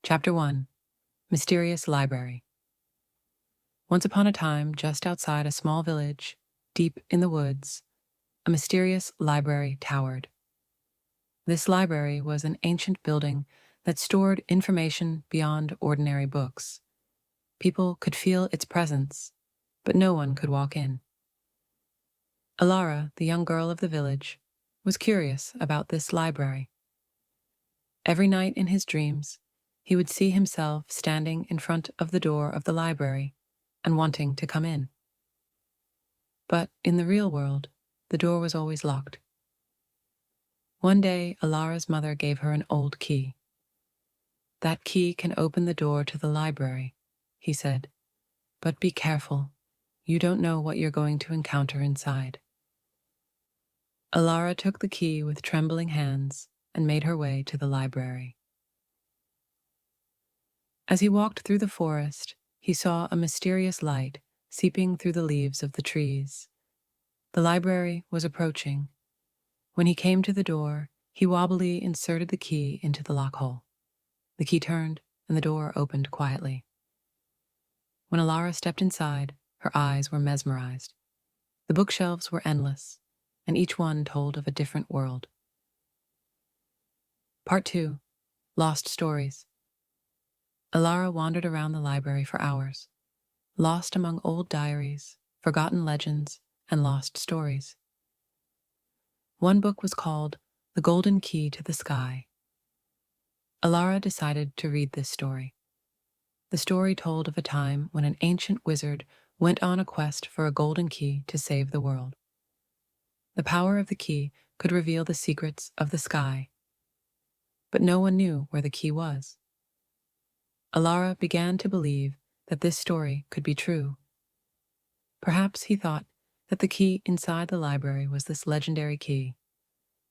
Chapter 1. Mysterious Library. Once upon a time, just outside a small village, deep in the woods, a mysterious library towered. This library was an ancient building that stored information beyond ordinary books. People could feel its presence, but no one could walk in. Alara, the young girl of the village, was curious about this library. Every night in his dreams, he would see himself standing in front of the door of the library and wanting to come in. But in the real world, the door was always locked. One day, Alara's mother gave her an old key. "That key can open the door to the library," he said. "But be careful. You don't know what you're going to encounter inside." Alara took the key with trembling hands and made her way to the library. As he walked through the forest, he saw a mysterious light seeping through the leaves of the trees. The library was approaching. When he came to the door, he wobbly inserted the key into the lock hole. The key turned, and the door opened quietly. When Alara stepped inside, her eyes were mesmerized. The bookshelves were endless, and each one told of a different world. Part 2. Lost Stories. Alara wandered around the library for hours, lost among old diaries, forgotten legends, and lost stories. One book was called The Golden Key to the Sky. Alara decided to read this story. The story told of a time when an ancient wizard went on a quest for a golden key to save the world. The power of the key could reveal the secrets of the sky, but no one knew where the key was. Alara began to believe that this story could be true. Perhaps he thought that the key inside the library was this legendary key,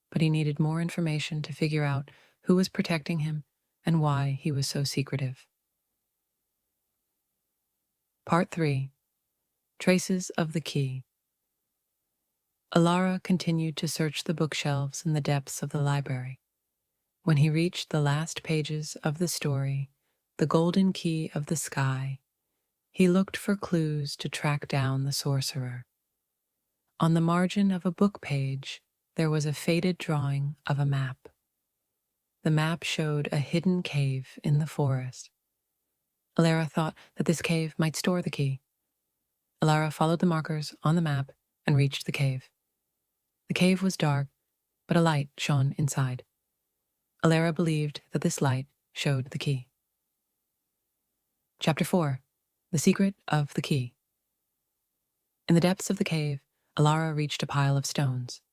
but he needed more information to figure out who was protecting him and why he was so secretive. Part 3. Traces of the Key. Alara continued to search the bookshelves in the depths of the library. When he reached the last pages of the story, The Golden Key of the Sky, he looked for clues to track down the sorcerer. On the margin of a book page, there was a faded drawing of a map. The map showed a hidden cave in the forest. Alara thought that this cave might store the key. Alara followed the markers on the map and reached the cave. The cave was dark, but a light shone inside. Alara believed that this light showed the key. Chapter 4. The Secret of the Key. In the depths of the cave, Alara reached a pile of stones.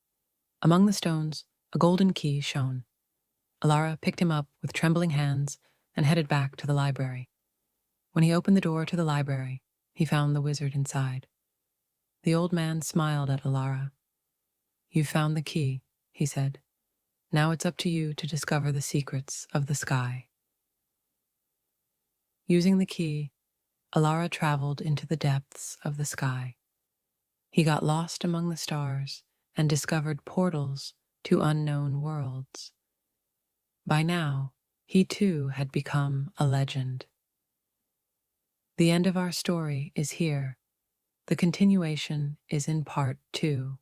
Among the stones, a golden key shone. Alara picked him up with trembling hands and headed back to the library. When he opened the door to the library, he found the wizard inside. The old man smiled at Alara. "You've found the key," he said. "Now it's up to you to discover the secrets of the sky." Using the key, Alara traveled into the depths of the sky. He got lost among the stars and discovered portals to unknown worlds. By now, he too had become a legend. The end of our story is here. The continuation is in part 2.